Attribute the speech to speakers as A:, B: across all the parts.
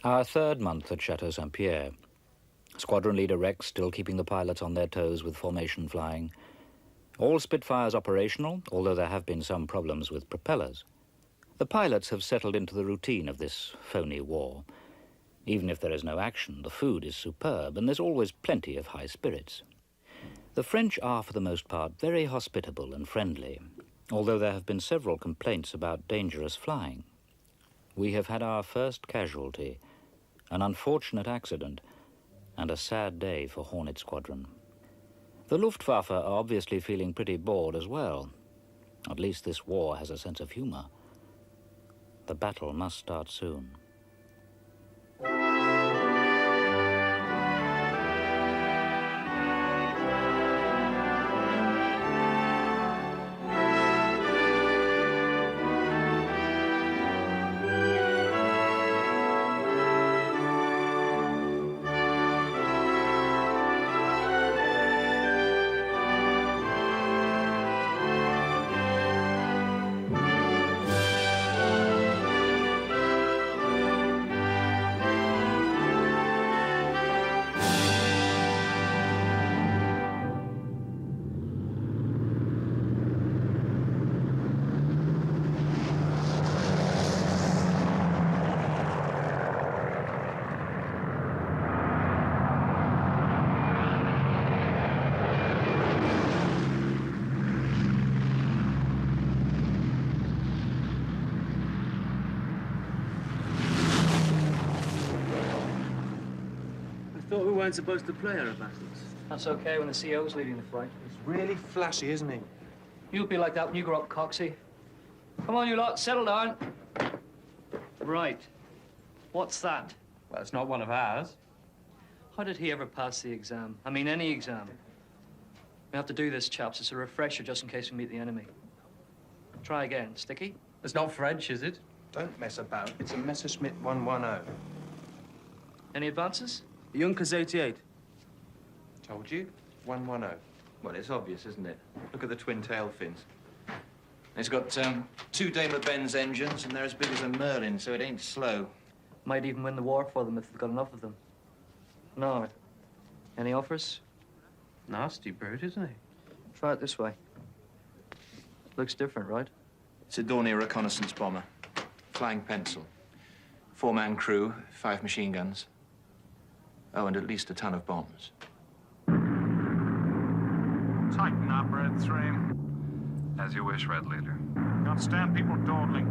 A: Our third month at Chateau Saint-Pierre. Squadron Leader Rex still keeping the pilots on their toes with formation flying. All Spitfires operational, although there have been some problems with propellers. The pilots have settled into the routine of this phony war. Even if there is no action, the food is superb and there's always plenty of high spirits. The French are, for the most part, very hospitable and friendly, although there have been several complaints about dangerous flying. We have had our first casualty, an unfortunate accident, and a sad day for Hornet Squadron. The Luftwaffe are obviously feeling pretty bored as well. At least this war has a sense of humor. The battle must start soon.
B: I thought we weren't supposed to play aerobatics.
C: That's okay when the CO's leading the flight.
B: He's really flashy, isn't he?
C: You'll be like that when you grow up, Coxie. Come on, you lot, settle down. Right. What's that?
D: Well, it's not one of ours.
C: How did he ever pass the exam? I mean, any exam. We have to do this, chaps. It's a refresher just in case we meet the enemy. Try again. Sticky?
D: It's not French, is it?
B: Don't mess about. It's a Messerschmitt 110.
C: Any advances?
B: The Junkers 88.
D: Told you. 110.
E: Well, it's obvious, isn't it? Look at the twin tail fins. It's got two Daimler-Benz engines, and they're as big as a Merlin, so it ain't slow.
C: Might even win the war for them if they've got enough of them. No. Any offers?
D: Nasty brute, isn't he?
C: Try it this way. Looks different, right?
E: It's a Dornier reconnaissance bomber. Flying pencil. 4-man crew, 5 machine guns. Oh, and at least a ton of bombs.
F: Tighten up, Red 3.
G: As you wish, Red Leader.
F: Can't stand people dawdling.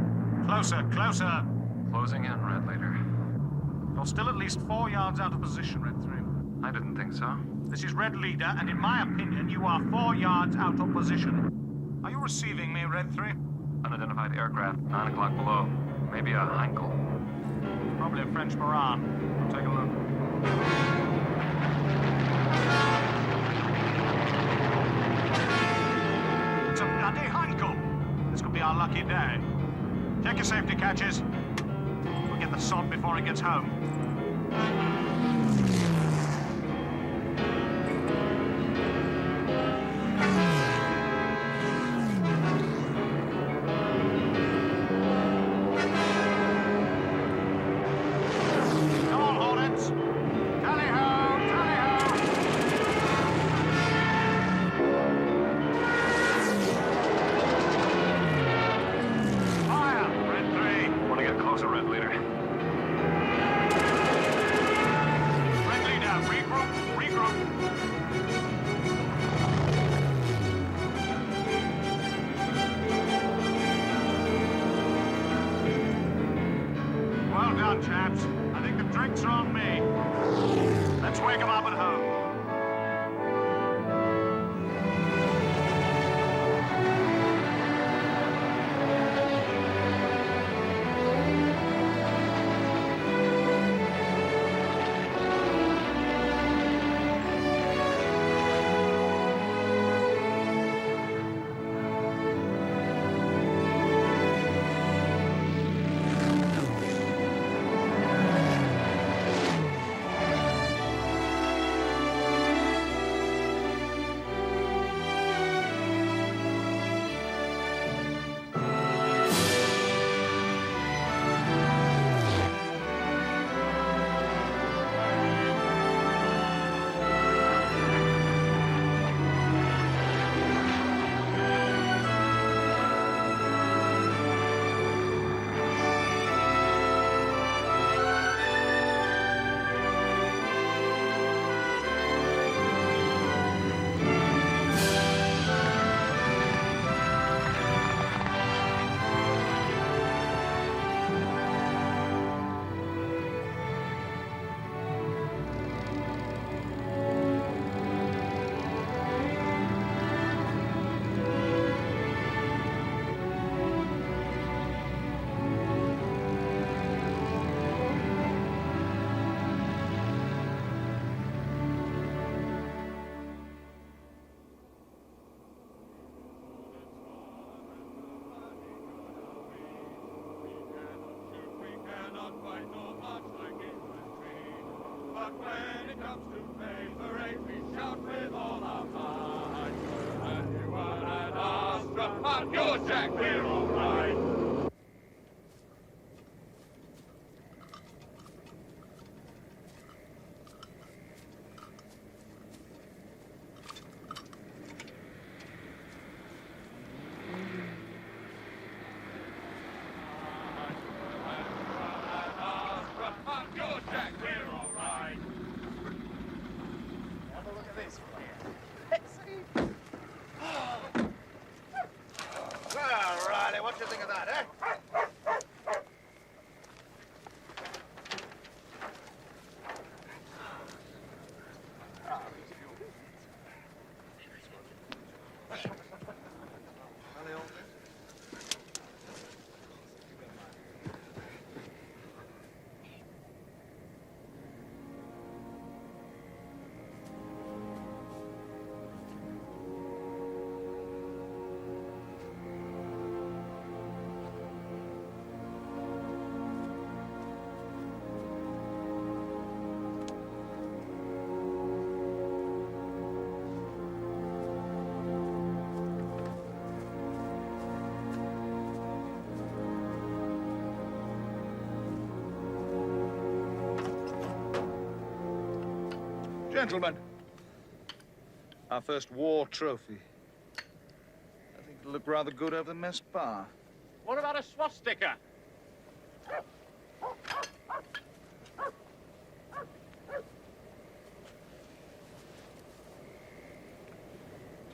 F: Closer, closer.
G: Closing in, Red Leader.
F: You're still at least 4 yards out of position, Red 3.
G: I didn't think so.
F: This is Red Leader, and in my opinion, you are 4 yards out of position. Are you receiving me, Red 3?
G: Unidentified aircraft, 9 o'clock below. Maybe a Heinkel.
F: Probably a French Moran. I'll take a look. It's a bloody Heinkel. This could be our lucky day. Check your safety catches. We'll get the sod before he gets home. Chaps, I think the drinks are on me. Let's wake them up at home.
H: But when it comes to fame, parade, we shout with all our might. And you and Astra, on your Jack, we're all right.
F: Well, Riley, what do you think of that, eh? Gentlemen, our first war trophy. I think it'll look rather good over the mess bar.
H: What about a swastika?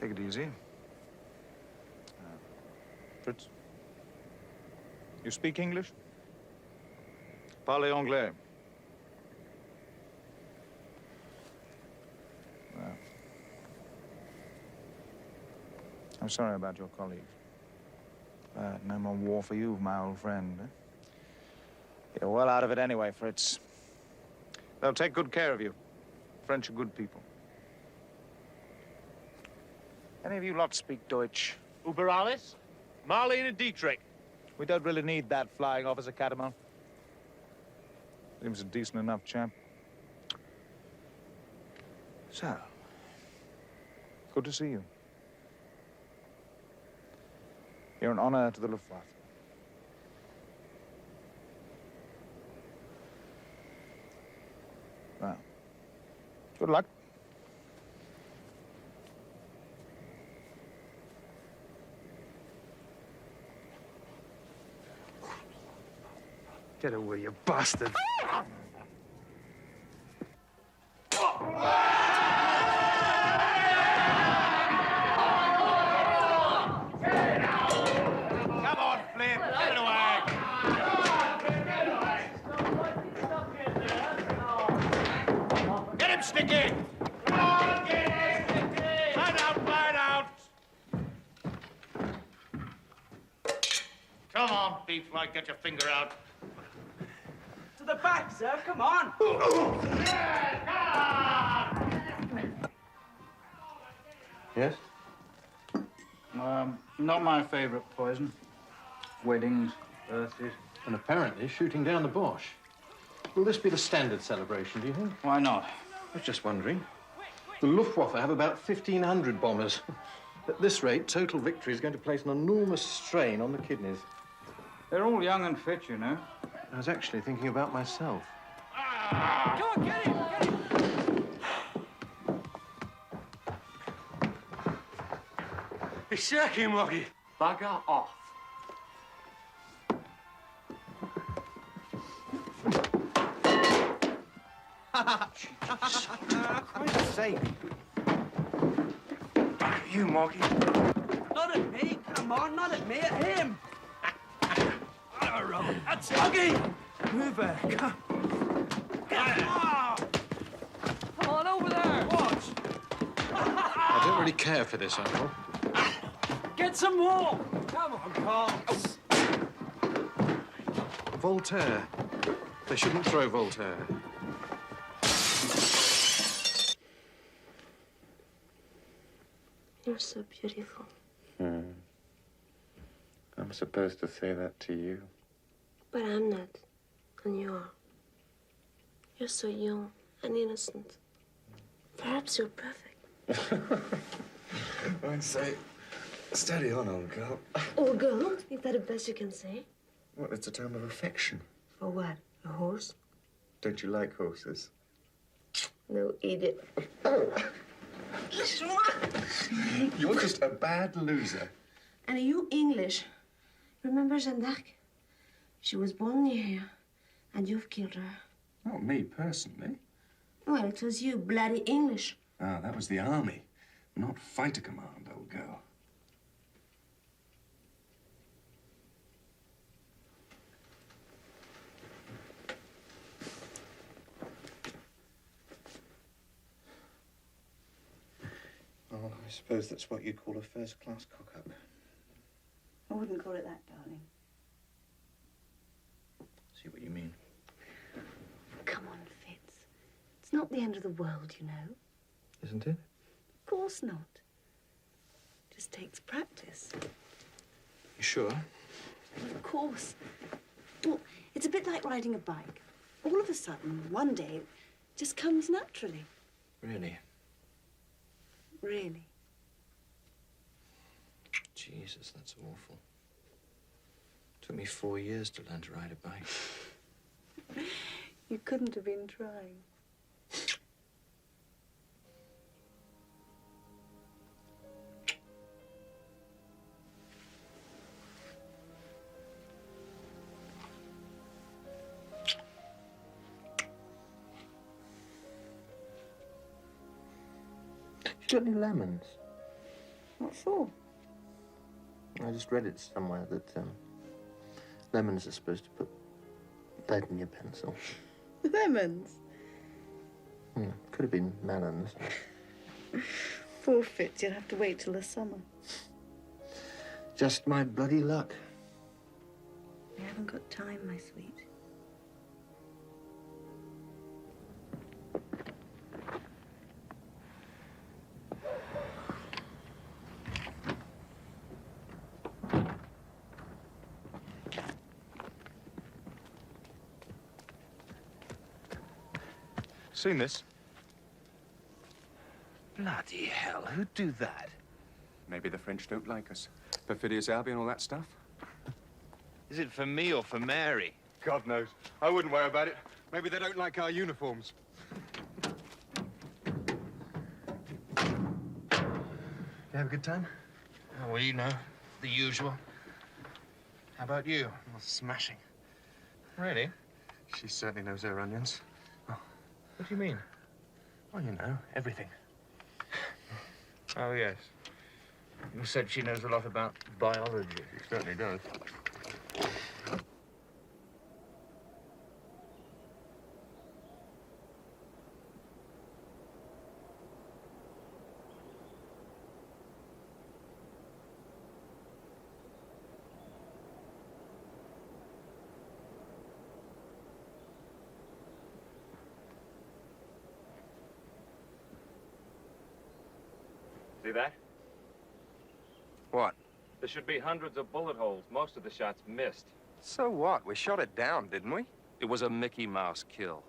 F: Take it easy. Fritz, you speak English? Parlez anglais. I'm sorry about your colleagues. But no more war for you, my old friend. Eh? You're well out of it anyway, Fritz. They'll take good care of you. French are good people. Any of you lot speak Deutsch?
H: Uber alles? Marlene and Dietrich.
F: We don't really need that flying officer, Catamount. Seems a decent enough chap. So, good to see you. You're an honor to the Luftwaffe. Well, good luck.
B: Get away, you bastard.
F: Sticky! Come on, get it, Sticky! Line out! Come on, beef-like, get your finger out.
B: To the back, sir, come on.
I: Yes?
J: Not my favorite poison. Weddings, birthdays.
I: And apparently shooting down the Bosch. Will this be the standard celebration, do you think?
J: Why not?
I: I was just wondering. The Luftwaffe have about 1,500 bombers. At this rate, total victory is going to place an enormous strain on the kidneys.
J: They're all young and fit, you know.
I: I was actually thinking about myself.
B: Come on, get him! Get him!
H: He's shaking, Moggy.
C: Bugger off.
I: Christ's sake.
H: You, Moggy.
B: Not at me, come on, not at me, at him. That's Moggy! Move her, come. Come on, over there. Watch.
I: I don't really care for this, Uncle.
B: Get some more. Come on, Carl.
I: Voltaire. They shouldn't throw Voltaire.
K: You're so beautiful.
G: I'm supposed to say that to you.
K: But I'm not, and you are. You're so young and innocent. Perhaps you're perfect.
L: I'd say, steady on, old girl.
K: Old girl? Is that the best you can say?
L: Well, it's a term of affection.
K: For what? A horse?
L: Don't you like horses?
K: No, idiot.
L: You're just a bad loser.
K: And are you English? Remember Jeanne d'Arc? She was born near here, and you've killed her.
L: Not me, personally.
K: Well, it was you, bloody English.
L: Ah, that was the army, not fighter command, old girl. Oh, I suppose that's what you call a first-class cock-up.
M: I wouldn't call it that, darling.
L: See what you mean.
M: Come on, Fitz. It's not the end of the world, you know.
L: Isn't it?
M: Of course not. Just takes practice.
L: You sure?
M: Of course. Well, it's a bit like riding a bike. All of a sudden, one day, it just comes naturally.
L: Really?
M: Really.
L: Jesus, that's awful. Took me 4 years to learn to ride a bike.
M: You couldn't have been trying.
L: You got any lemons?
M: What for?
L: I just read it somewhere that lemons are supposed to put lead in your pencil.
M: Lemons?
L: Could have been melons.
M: Poor Fitz, you'll have to wait till the summer.
L: Just my bloody luck.
M: We haven't got time, my sweet.
F: Seen this?
N: Bloody hell, who'd do that?
O: Maybe the French don't like us. Perfidious Albion, all that stuff.
N: Is it for me or for Mary?
I: God knows. I wouldn't worry about it. Maybe they don't like our uniforms. You have a good time?
N: Oh, well, you know, the usual. How about you?
I: Oh, smashing.
N: Really?
I: She certainly knows her onions.
N: What do you mean?
I: Oh, you know, everything.
N: Oh, yes. You said she knows a lot about biology.
I: She certainly does.
G: See that?
I: What?
G: There should be hundreds of bullet holes. Most of the shots missed.
I: So what? We shot it down, didn't we?
G: It was a Mickey Mouse kill.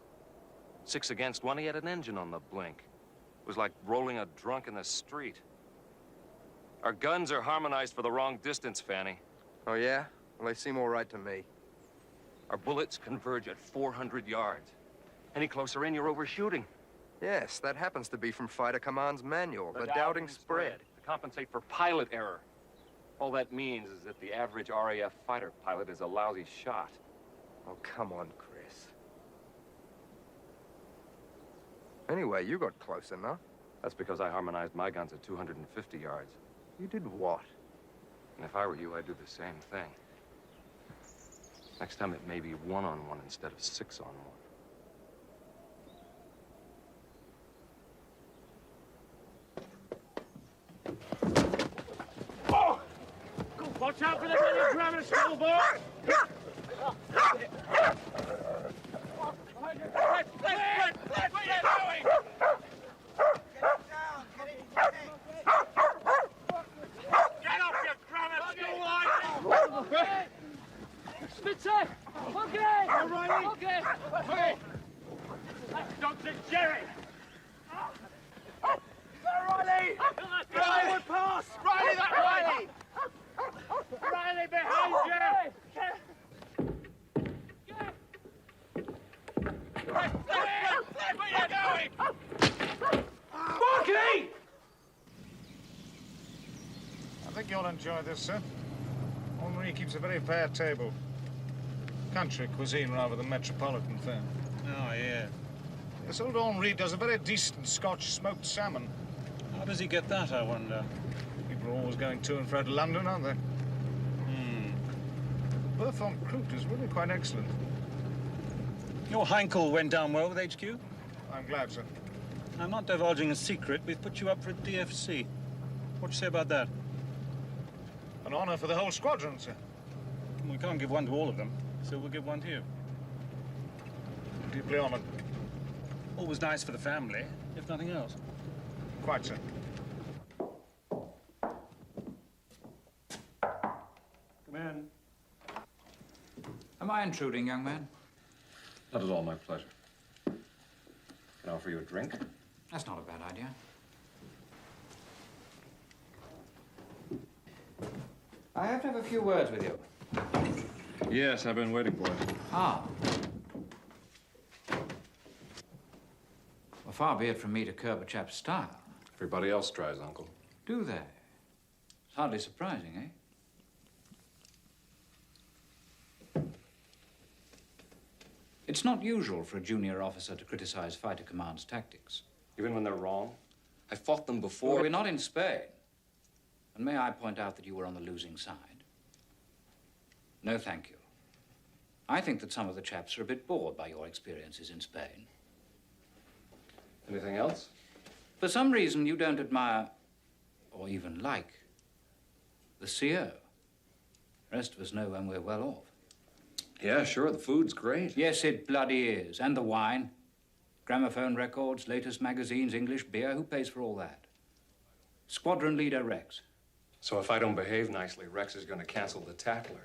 G: 6 against 1, he had an engine on the blink. It was like rolling a drunk in the street. Our guns are harmonized for the wrong distance, Fanny.
I: Oh, yeah? Well, they seem all right to me.
G: Our bullets converge at 400 yards. Any closer in, you're overshooting.
I: Yes, that happens to be from Fighter Command's manual, the Doubting Spread.
G: To compensate for pilot error. All that means is that the average RAF fighter pilot is a lousy shot.
I: Oh, come on, Chris. Anyway, you got close enough.
G: That's because I harmonized my guns at 250 yards.
I: You did what?
G: And if I were you, I'd do the same thing. Next time it may be 1-on-1 instead of 6-on-1.
H: Watch out for the bloody grammar school, boy! Let's going! Get up, you grammar school!
C: Spitzer! Okay!
H: All right.
C: Okay!
H: Hey! Don't think Jerry! Riley! Riley, pass! Riley, that way! Riley, behind you! Where are you going? Marky!
F: I think you'll enjoy this, sir. Henri keeps a very fair table. Country cuisine rather than metropolitan fare.
I: Oh, yeah.
F: This old Henri does a very decent Scotch smoked salmon.
I: How does he get that, I wonder?
F: People are always going to and fro to London, aren't they? The berth en croûte is really quite excellent.
I: Your Heinkel went down well with HQ?
F: I'm glad, sir.
I: I'm not divulging a secret. We've put you up for a DFC. What do you say about that?
F: An honor for the whole squadron, sir.
I: We can't give one to all of them, so we'll give one to you.
F: Deeply honored.
I: Always nice for the family, if nothing else.
F: Quite, sir.
J: Come in.
A: Am I intruding, young man?
G: Not at all, my pleasure. Can I offer you a drink?
A: That's not a bad idea. I have to have a few words with you.
G: Yes, I've been waiting for it.
A: Ah. Well, far be it from me to curb a chap's style.
G: Everybody else tries, Uncle.
A: Do they? It's hardly surprising, eh? It's not usual for a junior officer to criticize fighter command's tactics.
G: Even when they're wrong? I fought them before.
A: Well, we're not in Spain. And may I point out that you were on the losing side? No, thank you. I think that some of the chaps are a bit bored by your experiences in Spain.
G: Anything else?
A: For some reason, you don't admire, or even like, the CO. The rest of us know when we're well off.
G: Yeah, sure, the food's great.
A: Yes, it bloody is. And the wine. Gramophone records, latest magazines, English beer. Who pays for all that? Squadron leader Rex.
G: So if I don't behave nicely, Rex is going to cancel the tackler.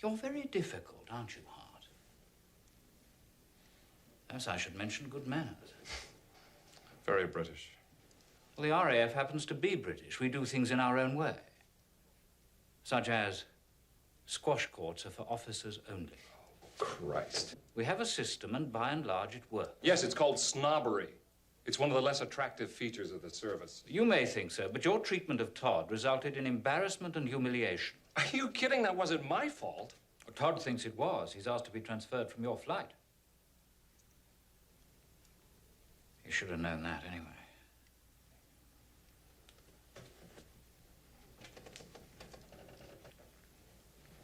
A: You're very difficult, aren't you, Hart? Perhaps I should mention good manners.
G: Very British.
A: Well, the RAF happens to be British. We do things in our own way. Such as squash courts are for officers only.
G: Oh, Christ.
A: We have a system, and by and large, it works.
G: Yes, it's called snobbery. It's one of the less attractive features of the service.
A: You may think so, but your treatment of Todd resulted in embarrassment and humiliation.
G: Are you kidding? That wasn't my fault.
A: Well, Todd thinks it was. He's asked to be transferred from your flight. You should have known that anyway.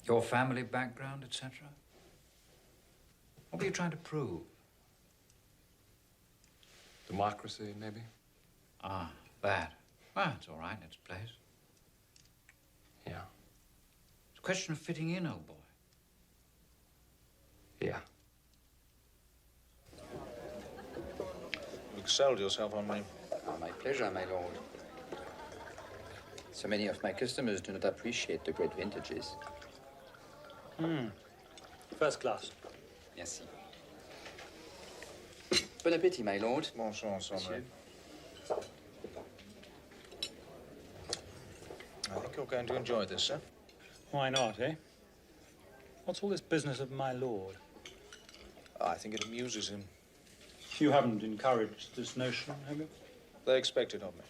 A: Your family background, etc.? What were you trying to prove?
G: Democracy, maybe?
A: Ah, that. Well, it's all right in its place.
G: Yeah.
A: It's a question of fitting in, old boy.
G: Yeah.
F: You excelled yourself on me.
P: My pleasure, my lord. So many of my customers do not appreciate the great vintages.
I: First class.
P: Merci. Bon appétit, my lord.
F: Bon chance, Henri. I think you're going to enjoy this, sir.
I: Why not, eh? What's all this business of my lord?
F: I think it amuses him.
I: You haven't encouraged this notion, have you?
F: They expect it of me.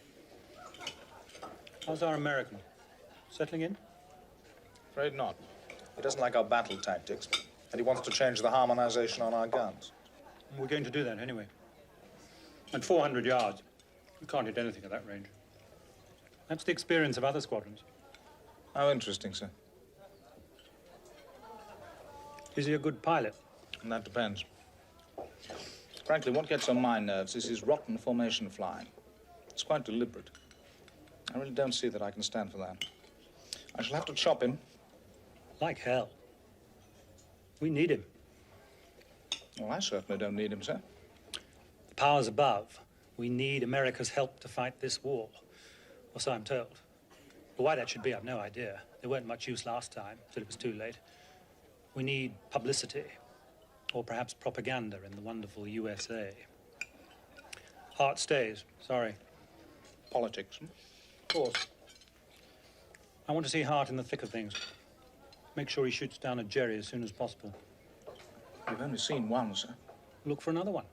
I: How's our American? Settling in?
F: Afraid not. He doesn't like our battle tactics, and he wants to change the harmonization on our guns.
I: We're going to do that anyway. At 400 yards, we can't hit anything at that range. That's the experience of other squadrons.
F: How interesting, sir.
I: Is he a good pilot?
F: And that depends. Frankly, what gets on my nerves is his rotten formation flying. It's quite deliberate. I really don't see that I can stand for that. I shall have to chop him.
I: Like hell. We need him.
F: Well, I certainly don't need him, sir.
I: The powers above, we need America's help to fight this war. Or so I'm told. But why that should be, I've no idea. There weren't much use last time, till it was too late. We need publicity. Or perhaps propaganda in the wonderful USA. Heart stays. Sorry.
F: Politics.
I: Of course. I want to see Hart in the thick of things. Make sure he shoots down at Jerry as soon as possible.
F: We've only seen one, sir.
I: Look for another one.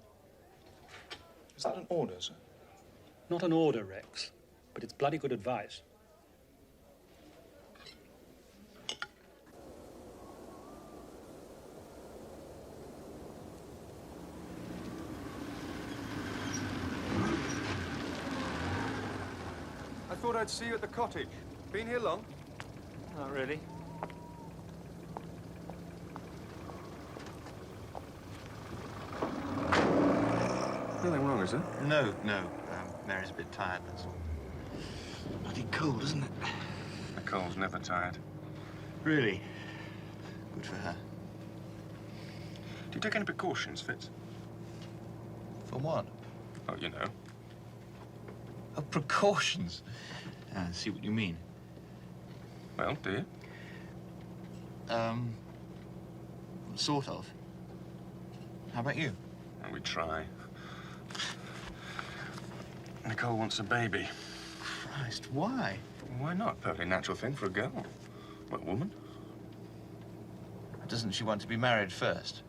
F: Is that an order, sir?
I: Not an order, Rex, but it's bloody good advice.
O: I thought I'd see you at the cottage. Been here long?
C: Not really.
O: Nothing wrong, is there?
L: No. Mary's a bit tired, that's all. Bloody cold, isn't it?
O: Nicole's never tired.
L: Really? Good for her.
O: Do you take any precautions, Fitz?
L: For what?
O: Oh, you know.
L: Oh, precautions? I see what you mean.
O: Well, do you?
L: Sort of. How about you?
O: Well, we try. Nicole wants a baby.
L: Christ, why?
O: Why not? Perfectly natural thing for a girl. Well, a woman.
L: Doesn't she want to be married first?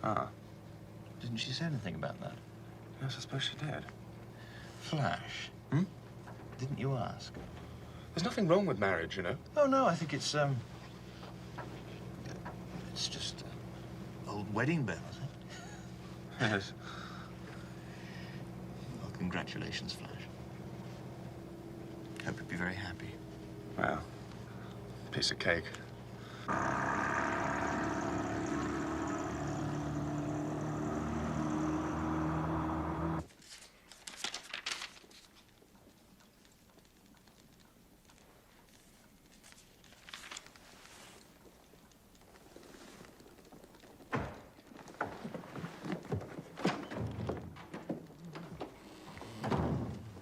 O: Ah.
L: Didn't she say anything about that?
O: Yes, I suppose she did.
L: Flash. Didn't you ask?
O: There's nothing wrong with marriage, you know.
L: Oh, no, I think it's just old wedding bells, eh?
O: Yes.
L: Well, congratulations, Flash. Hope you'll be very happy.
O: Well, piece of cake.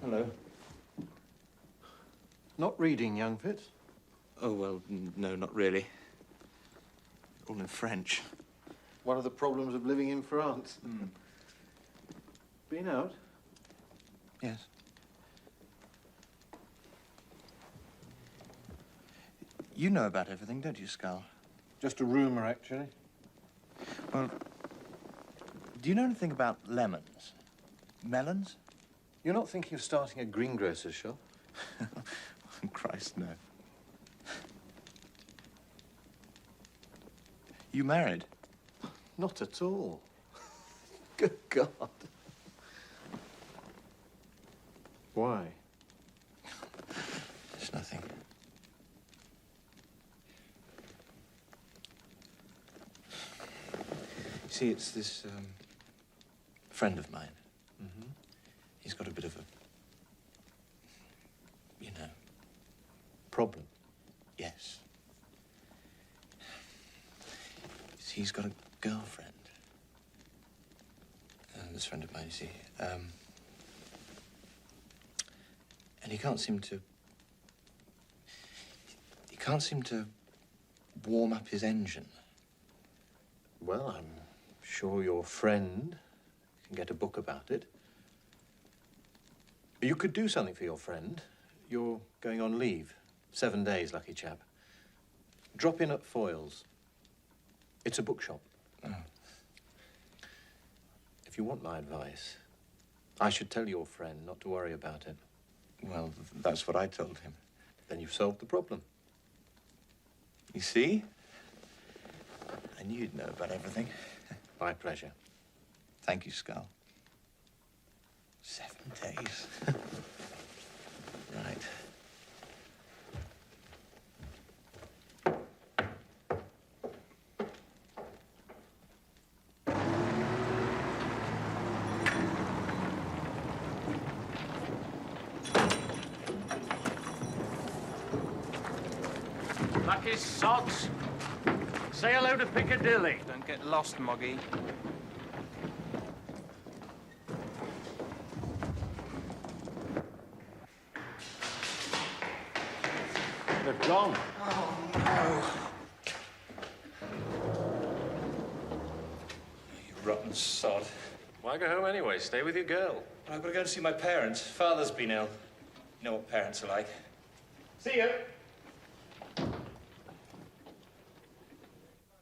L: Hello. Not reading, young Fitz?
E: Oh, well, no, not really. All in French.
L: One of the problems of living in France. Been out?
E: Yes. You know about everything, don't you, Skull?
L: Just a rumor, actually.
E: Well, do you know anything about lemons? Melons?
L: You're not thinking of starting a greengrocer's shop?
E: Christ, no. You married?
L: Not at all. Good God. Why?
E: It's nothing. See, it's this friend of mine. He's got a bit of a, you know.
L: Problem?
E: Yes. See, he's got a girlfriend. This friend of mine, you see. And he can't seem to warm up his engine.
L: Well, I'm sure your friend can get a book about it. You could do something for your friend. You're going on leave. 7 days, lucky chap. Drop in at Foyle's. It's a bookshop.
E: Oh.
L: If you want my advice, I should tell your friend not to worry about it.
E: Well, that's what I told him.
L: Then you've solved the problem.
E: You see? I knew you'd know about everything.
L: My pleasure.
E: Thank you, Skull. 7 days. Right.
B: Lucky sods. Say hello to Piccadilly.
E: Don't get lost, Moggy.
L: They've gone.
E: Oh, no. You rotten sod.
D: Why go home anyway? Stay with your girl.
L: I've got to go and see my parents. Father's been ill. You know what parents are like. See you.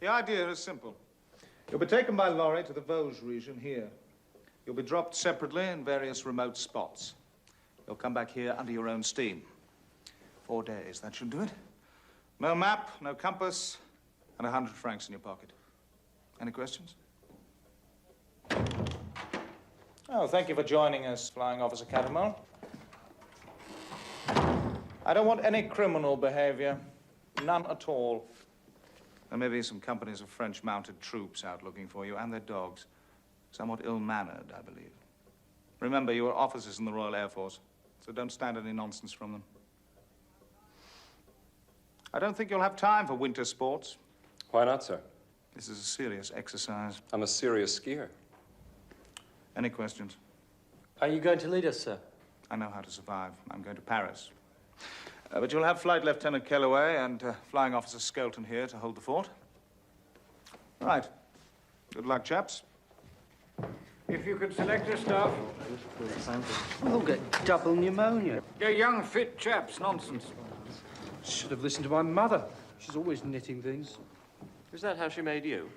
F: The idea is simple. You'll be taken by lorry to the Vosges region here. You'll be dropped separately in various remote spots. You'll come back here under your own steam. 4 days, that should do it. No map, no compass, and 100 francs in your pocket. Any questions? Oh, thank you for joining us, Flying Officer Catamount. I don't want any criminal behavior. None at all. There may be some companies of French mounted troops out looking for you, and their dogs. Somewhat ill-mannered, I believe. Remember, you are officers in the Royal Air Force, so don't stand any nonsense from them. I don't think you'll have time for winter sports.
Q: Why not, sir?
F: This is a serious exercise.
Q: I'm a serious skier.
F: Any questions?
D: Are you going to lead us, sir?
F: I know how to survive. I'm going to Paris. But you'll have Flight Lieutenant Kellaway and Flying Officer Skelton here to hold the fort. Right. Good luck, chaps.
J: If you could select your staff.
B: We'll get double pneumonia.
J: They're young, fit chaps. Nonsense.
D: Should have listened to my mother. She's always knitting things.
G: Is that how she made you?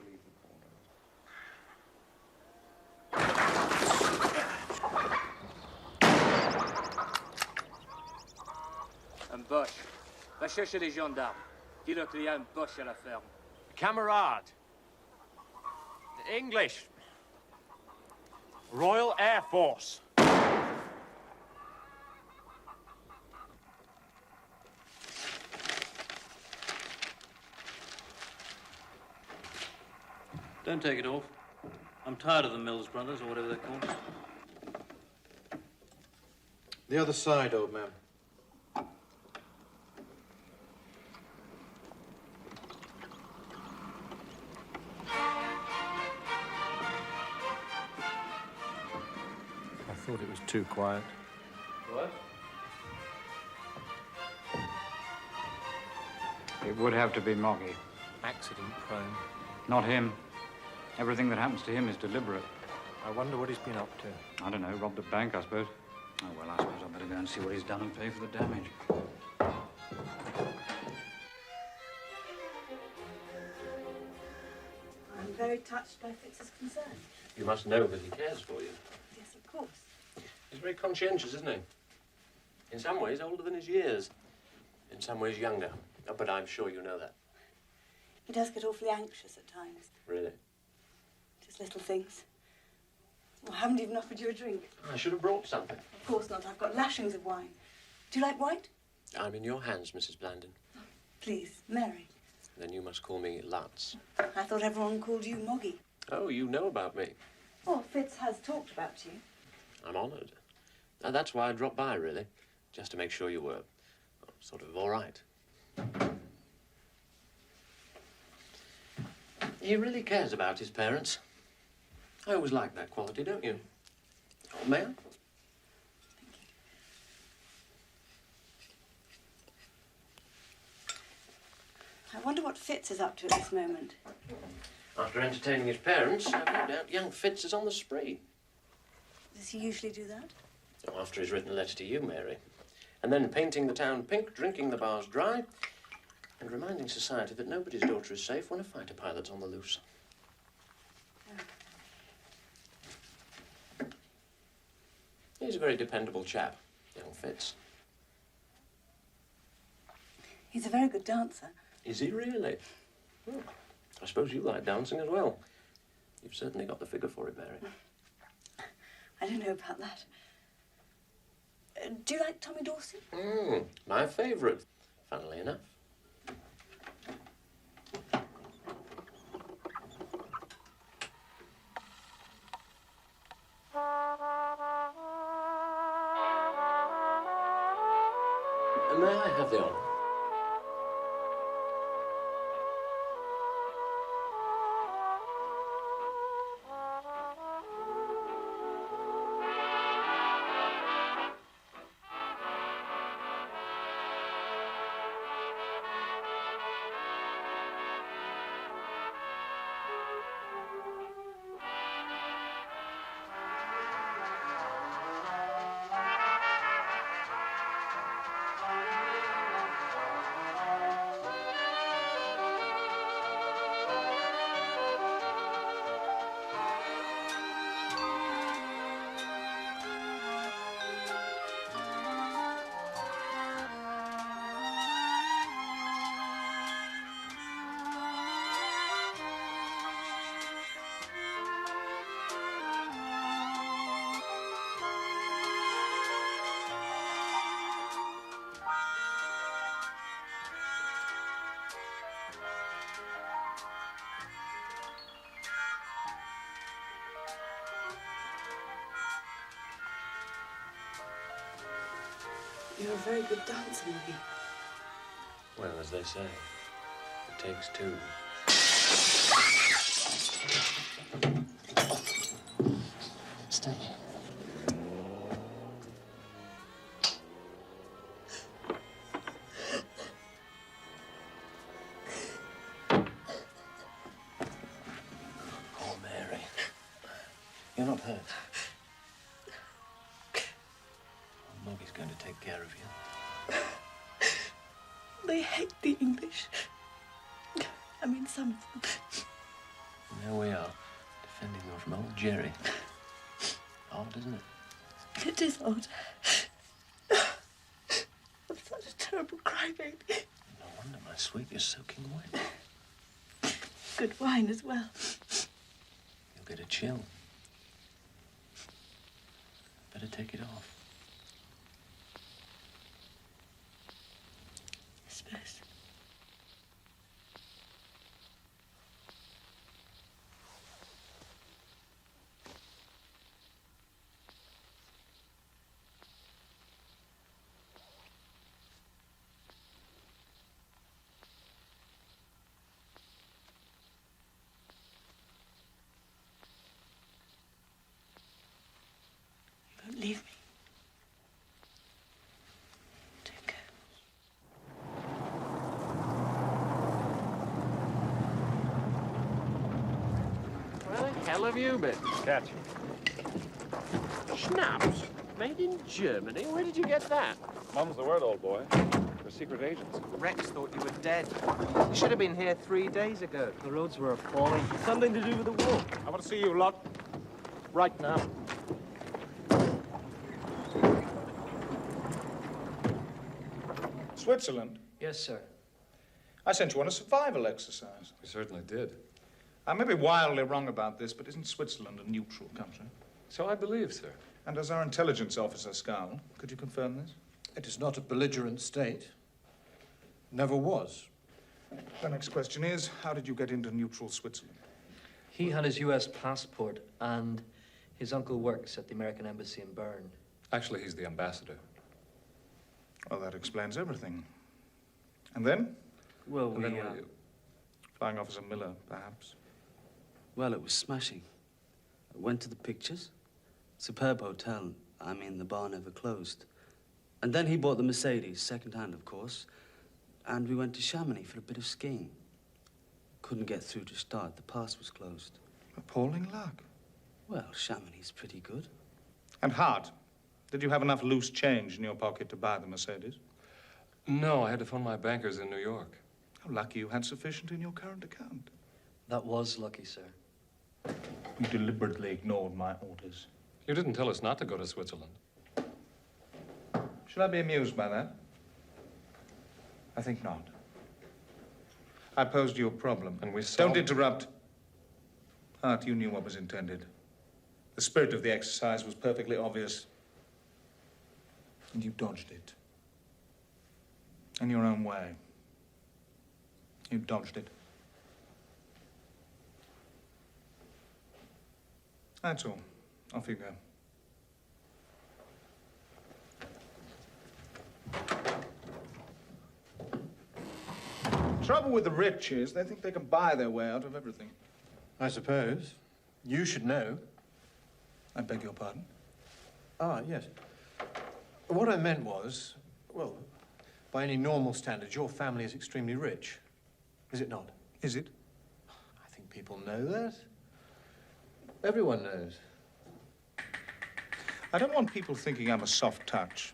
B: Un Boche. Va chercher les gendarmes. Dis-leur qu'il y a un Boche à la ferme.
R: Camarade. English. Royal Air Force.
D: Don't take it off. I'm tired of the Mills brothers, or whatever they're called.
L: The other side, old man.
D: I thought it was too quiet.
J: What? It would have to be Moggy.
D: Accident prone.
J: Not him. Everything that happens to him is deliberate.
D: I wonder what he's been up to.
J: I don't know, robbed a bank, I suppose. Oh, well, I suppose I'd better go and see what he's done and pay for the damage.
M: I'm very touched by Fitz's concern.
D: You must know that he cares for you.
M: Yes, of course.
D: He's very conscientious, isn't he? In some ways, older than his years. In some ways, younger. Oh, but I'm sure you know that.
M: He does get awfully anxious at times.
D: Really?
M: Just little things. Well, I haven't even offered you a drink.
D: I should have brought something.
M: Of course not. I've got lashings of wine. Do you like white?
D: I'm in your hands, Mrs. Blandon.
M: Please, Mary.
D: Then you must call me Lutz.
M: I thought everyone called you Moggy.
D: Oh, you know about me.
M: Oh, Fitz has talked about you.
D: I'm honored. That's why I dropped by, really. Just to make sure you were sort of all right. He really cares about his parents. I always like that quality, don't you? Oh, may I?
M: I wonder what Fitz is up to at this moment.
D: After entertaining his parents, I've no doubt young Fitz is on the spree.
M: Does he usually do that?
D: Oh, after he's written a letter to you, Mary. And then painting the town pink, drinking the bars dry, and reminding society that nobody's daughter is safe when a fighter pilot's on the loose. He's a very dependable chap, young Fitz.
M: He's a very good dancer.
D: Is he really? Well, I suppose you like dancing as well. You've certainly got the figure for it, Mary.
M: I don't know about that. Do you like Tommy Dorsey?
D: My favourite, funnily enough. May I have the honour?
M: You're a very good dancer, Maggie.
D: Well, as they say, it takes two. Stay. Oh, Mary. You're not hurt. Maggie's going to take care of you.
M: They hate the English. I mean, some of them.
D: And there we are, defending them from old Jerry. Odd, isn't it?
M: It is odd. I'm such a terrible crybaby.
D: No wonder, my sweet, you're soaking wet.
M: Good wine as well.
D: You'll get a chill. Better take it off.
M: I suppose. You won't leave me.
S: Where the hell have you been?
R: Catch.
S: Schnapps? Made in Germany? Where did you get that?
R: Mum's the word, old boy. We're secret agents.
S: Rex thought you were dead. You should have been here 3 days ago.
C: The roads were appalling. Something to do with the war.
R: I want to see you lot right now.
F: Switzerland?
C: Yes, sir.
F: I sent you on a survival exercise.
Q: We certainly did.
F: I may be wildly wrong about this, but isn't Switzerland a neutral country?
Q: So I believe, sir.
F: And as our intelligence officer, Scarl, could you confirm this?
L: It is not a belligerent state. Never was.
F: The next question is, how did you get into neutral Switzerland?
C: He had his U.S. passport, and his uncle works at the American Embassy in Bern.
Q: Actually, he's the ambassador.
F: Well, that explains everything. And then?
T: Well,
Q: And then were you?
F: Flying Officer Miller, perhaps.
T: Well, it was smashing. I went to the pictures. Superb hotel. I mean, the bar never closed. And then he bought the Mercedes, second-hand, of course. And we went to Chamonix for a bit of skiing. Couldn't get through to start. The pass was closed.
F: Appalling luck.
T: Well, Chamonix is pretty good.
F: And Hart, did you have enough loose change in your pocket to buy the Mercedes?
Q: No, I had to phone my bankers in New York.
F: How lucky you had sufficient in your current account.
C: That was lucky, sir.
F: You deliberately ignored my orders.
Q: You didn't tell us not to go to Switzerland.
F: Should I be amused by that? I think not. I posed you a problem.
Q: And we
F: Don't interrupt. Hart, you knew what was intended. The spirit of the exercise was perfectly obvious. And you dodged it. In your own way. You dodged it. That's all. Off you go. Trouble with the rich is they think they can buy their way out of everything.
L: I suppose. You should know.
F: I beg your pardon?
L: Ah, yes. What I meant was, well, by any normal standards, your family is extremely rich. Is it not?
F: Is it?
L: I think people know that. Everyone knows.
F: I don't want people thinking I'm a soft touch.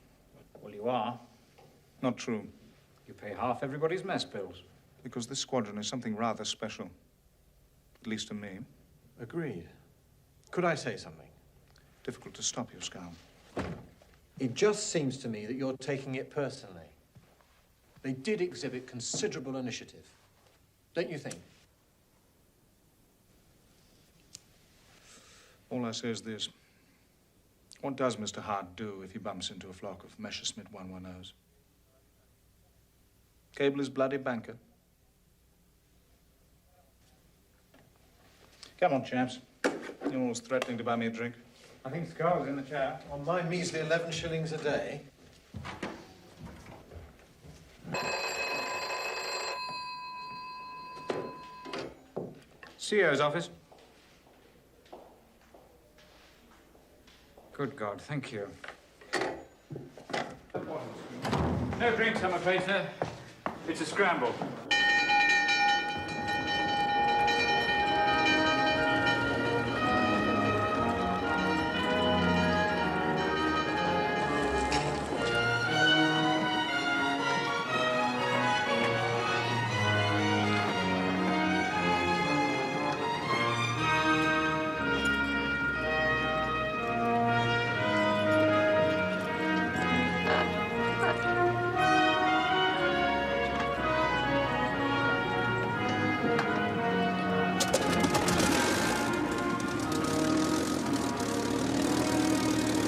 J: Well, you are.
F: Not true.
J: You pay half everybody's mess bills.
F: Because this squadron is something rather special. At least to me.
L: Agreed. Could I say something?
F: Difficult to stop you, Scarl.
L: It just seems to me that you're taking it personally. They did exhibit considerable initiative. Don't you think?
F: All I say is this. What does Mr. Hart do if he bumps into a flock of Messerschmitt 110s? Cable his bloody banker. Come on, chaps. You're always threatening to buy me a drink.
J: I think Scarl's in the chair.
L: On my measly 11 shillings a day.
J: CEO's office. Good God, thank you. No drinks, I'm afraid, sir. It's a scramble.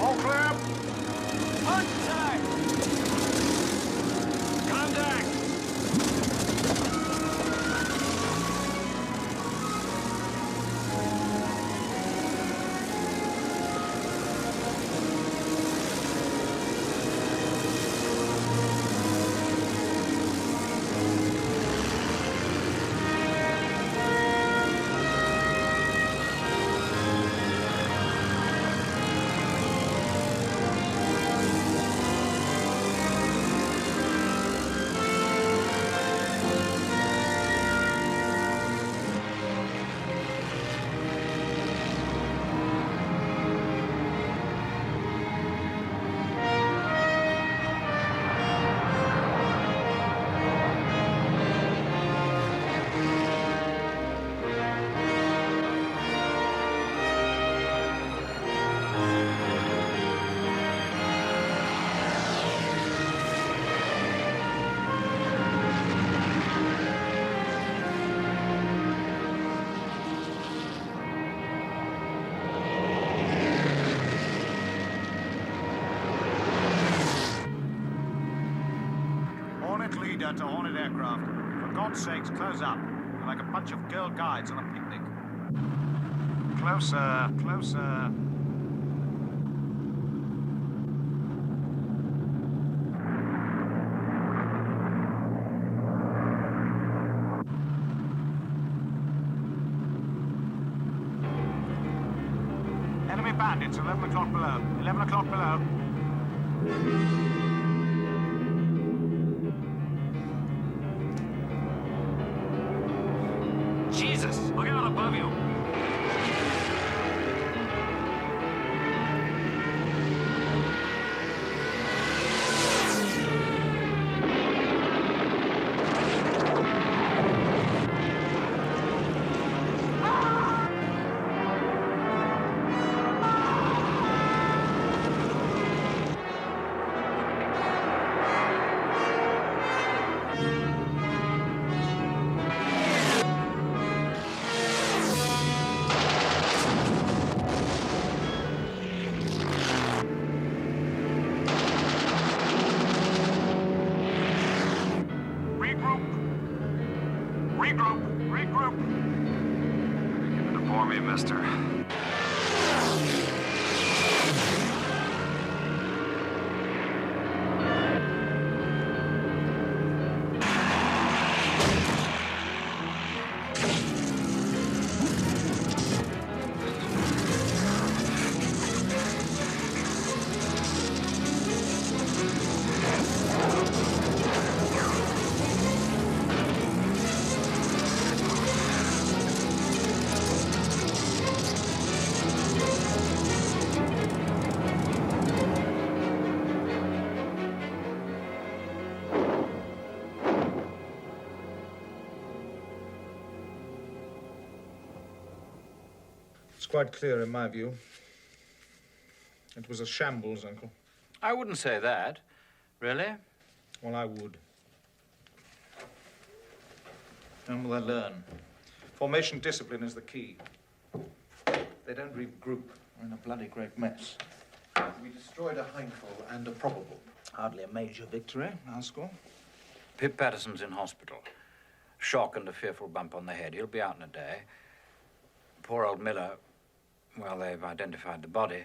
H: All clear. On time. Contact.
F: Hornet leader to Hornet aircraft. For God's sakes, close up. You're like a bunch of girl guides on a picnic. Closer, closer. Enemy bandits, 11 o'clock below. 11 o'clock below.
H: Jesus! Look out above you!
F: Regroup.
H: Give it for me, mister.
F: It's quite clear, in my view. It was a shambles, Uncle.
J: I wouldn't say that. Really?
F: Well, I would. And will they learn? Formation discipline is the key. They don't regroup. We're in a bloody great mess.
L: We destroyed a Heinkel and a probable.
F: Hardly a major victory, Ascot.
J: Pip Patterson's in hospital. Shock and a fearful bump on the head. He'll be out in a day. Poor old Miller, well, they've identified the body.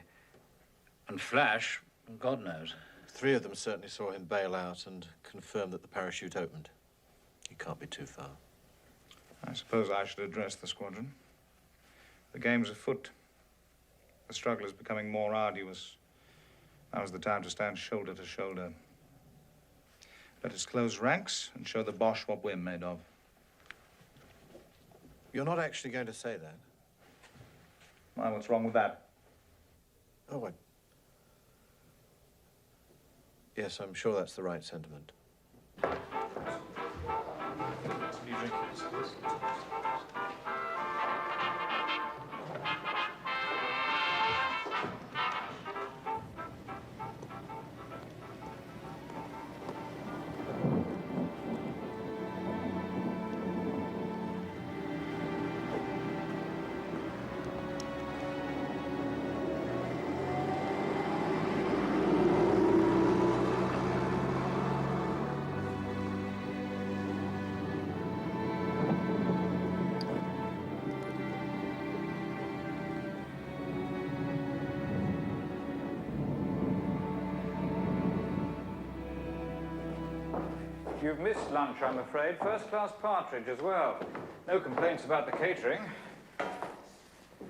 J: And Flash, God knows.
L: 3 of them certainly saw him bail out and confirm that the parachute opened. He can't be too far.
F: I suppose I should address the squadron. The game's afoot. The struggle is becoming more arduous. Now's the time to stand shoulder to shoulder. Let us close ranks and show the Boche what we're made of.
L: You're not actually going to say that?
F: Why, what's wrong with that?
L: Oh, I... Yes, I'm sure that's the right sentiment.
F: You've missed lunch, I'm afraid. First-class partridge as well. No complaints about the catering.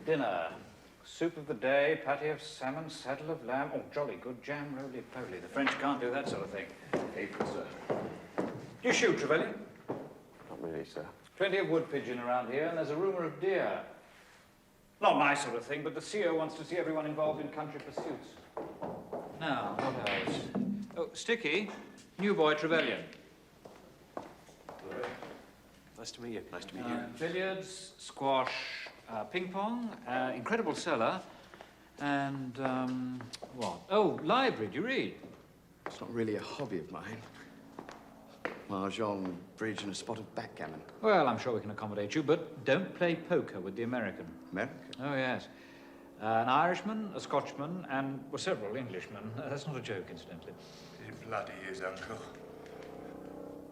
F: Dinner. Soup of the day, patty of salmon, saddle of lamb. Oh, jolly good jam, roly-poly. The French can't do that sort of thing.
O: April, sir.
F: Do you shoot, Trevelyan?
O: Not really, sir.
F: Plenty of wood pigeon around here, and there's a rumour of deer. Not my sort of thing, but the CO wants to see everyone involved in country pursuits. Now, what else? Oh, Sticky, new boy Trevelyan.
O: Nice to meet you. Nice to meet you.
F: Billiards, squash, ping pong, incredible cellar, and, what? Oh, library, do you read?
U: It's not really a hobby of mine. Mahjong, bridge, and a spot of backgammon.
F: Well, I'm sure we can accommodate you, but don't play poker with the American.
U: American?
F: Oh, yes. An Irishman, a Scotchman, and, well, several Englishmen. That's not a joke, incidentally.
O: It bloody is, Uncle.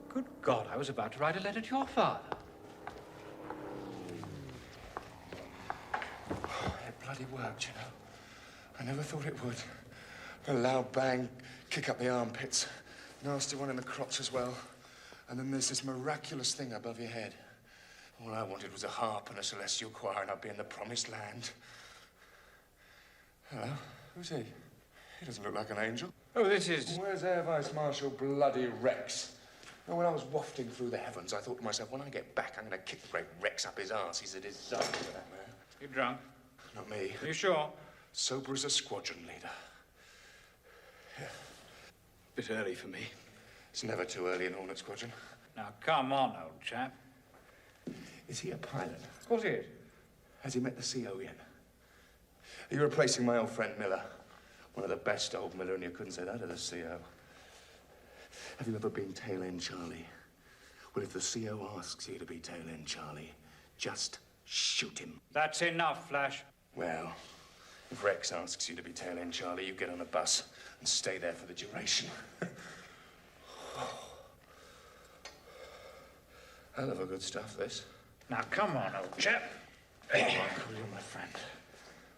F: Good God, I was about to write a letter to your father.
O: It bloody worked, you know. I never thought it would. A loud bang, kick up the armpits. Nasty one in the crotch as well. And then there's this miraculous thing above your head. All I wanted was a harp and a celestial choir, and I'd be in the promised land. Hello? Who's he? He doesn't look like an angel.
F: Oh, this is...
O: Where's Air Vice Marshal bloody Rex? Well, when I was wafting through the heavens, I thought to myself, when I get back, I'm going to kick the great Rex up his arse. He's a disaster, that man.
F: You drunk?
O: Not me.
F: Are you sure?
O: Sober as a squadron leader. Yeah.
U: Bit early for me.
O: It's never too early in Hornet Squadron.
F: Now, come on, old chap.
O: Is he a pilot?
F: Of course he is.
O: Has he met the CO yet? Are you replacing my old friend Miller? One of the best, old Miller, and you couldn't say that of the CO. Have you ever been tail end Charlie? Well, if the CO asks you to be tail end Charlie, just shoot him.
F: That's enough, Flash.
O: Well, if Rex asks you to be tail end Charlie, you get on a bus and stay there for the duration. Hell of a good stuff, this.
F: Now, come on, old chap.
O: Oh, Uncle, you're my friend.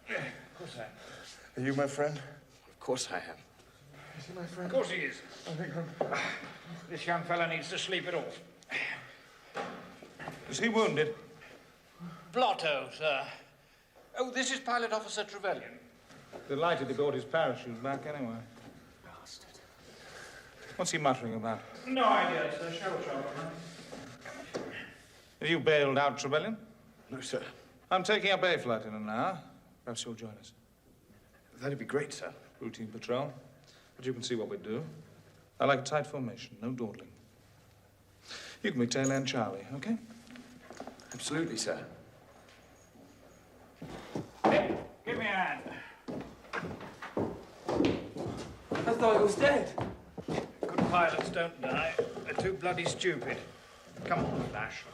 F: Yeah, of course I am.
O: Are you my friend?
U: Of course I am.
O: Is he my friend?
F: Of course he is.
O: I think I'm...
F: This young fella needs to sleep it off. Is he wounded? Blotto, sir. Oh, this is Pilot Officer Trevelyan. Delighted he got his parachute back anyway. Bastard. What's he muttering about? No idea, sir. Shell shock. Have you bailed out, Trevelyan?
U: No, sir.
F: I'm taking up A flight in an hour. Perhaps you'll join us.
U: That'd be great, sir.
F: Routine patrol. But you can see what we do. I like a tight formation, no dawdling. You can be tail end Charlie, okay?
U: Absolutely, sir.
F: Hey, give me a hand.
U: I thought he was dead.
F: Good pilots don't die. They're too bloody stupid. Come on, Flash.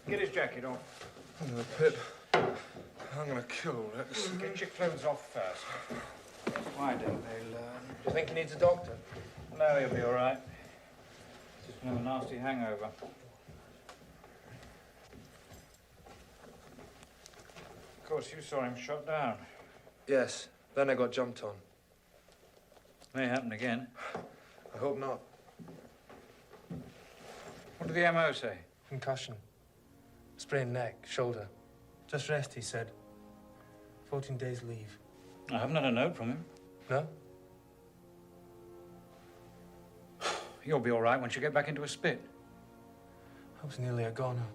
F: Get his jacket off.
O: Under the pip. I'm going to kill Rex.
F: Get your clothes off first. Why don't they learn?
O: Do you think he needs a doctor?
F: No, he'll be all right. Just another nasty hangover. Of course, you saw him shot down.
V: Yes. Then I got jumped on.
F: May happen again.
V: I hope not.
F: What did the MO say?
V: Concussion. Sprained neck, shoulder.
I: Just rest, he said. 14 days leave.
T: I haven't had a note from him.
I: No?
T: You'll be all right once you get back into a spit.
I: I was nearly a goner.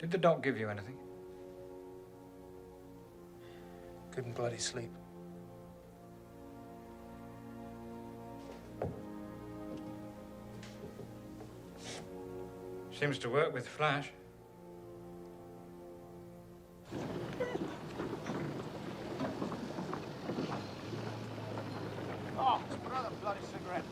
T: Did the doc give you anything?
I: Couldn't bloody sleep.
T: Seems to work with Flash.
F: Oh, it's another bloody cigarette.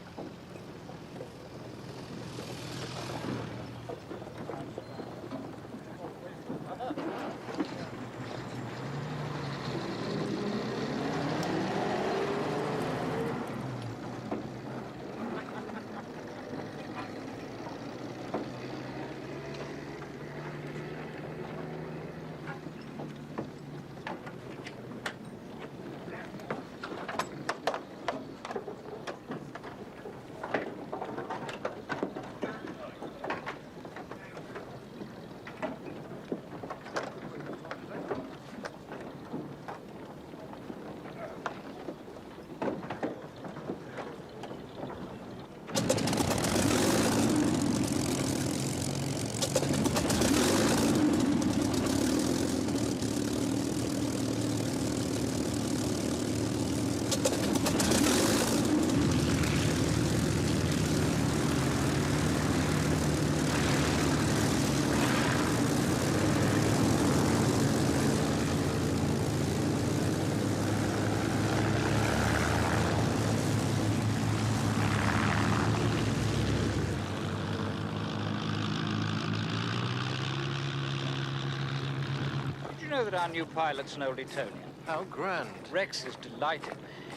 A: You know that our new pilot's an old Etonian?
L: How grand.
A: Rex is delighted.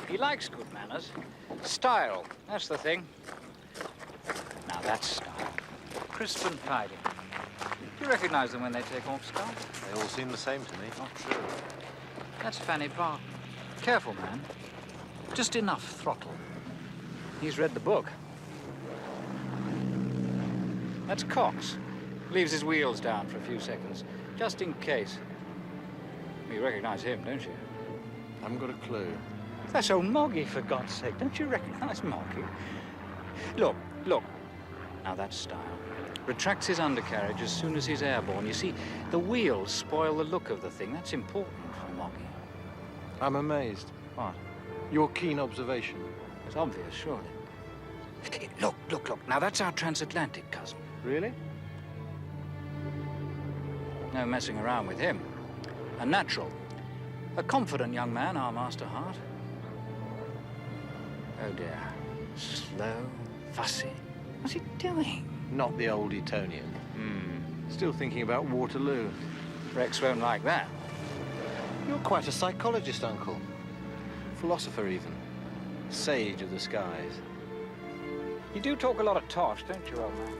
A: He likes good manners. Style, that's the thing. Now that's style. Crisp and tidy. Do you recognize them when they take off staff?
L: They all seem the same to me.
A: Not true. That's Fanny Barton. Careful, man. Just enough throttle. He's read the book. That's Cox. Leaves his wheels down for a few seconds, just in case. You recognize him, don't you?
L: I haven't got a clue.
A: That's old Moggy, for God's sake. Don't you recognize Moggy? Look, look. Now that's style. Retracts his undercarriage as soon as he's airborne. You see, the wheels spoil the look of the thing. That's important for Moggy.
L: I'm amazed.
A: What?
L: Your keen observation.
A: It's obvious, surely. Look, look, look. Now that's our transatlantic cousin.
L: Really?
A: No messing around with him. A natural. A confident young man, our Master Hart. Oh, dear. Slow, fussy. What's he doing?
L: Not the old Etonian. Still thinking about Waterloo.
A: Rex won't like that.
L: You're quite a psychologist, Uncle. Philosopher, even. Sage of the skies.
A: You do talk a lot of tosh, don't you, old man?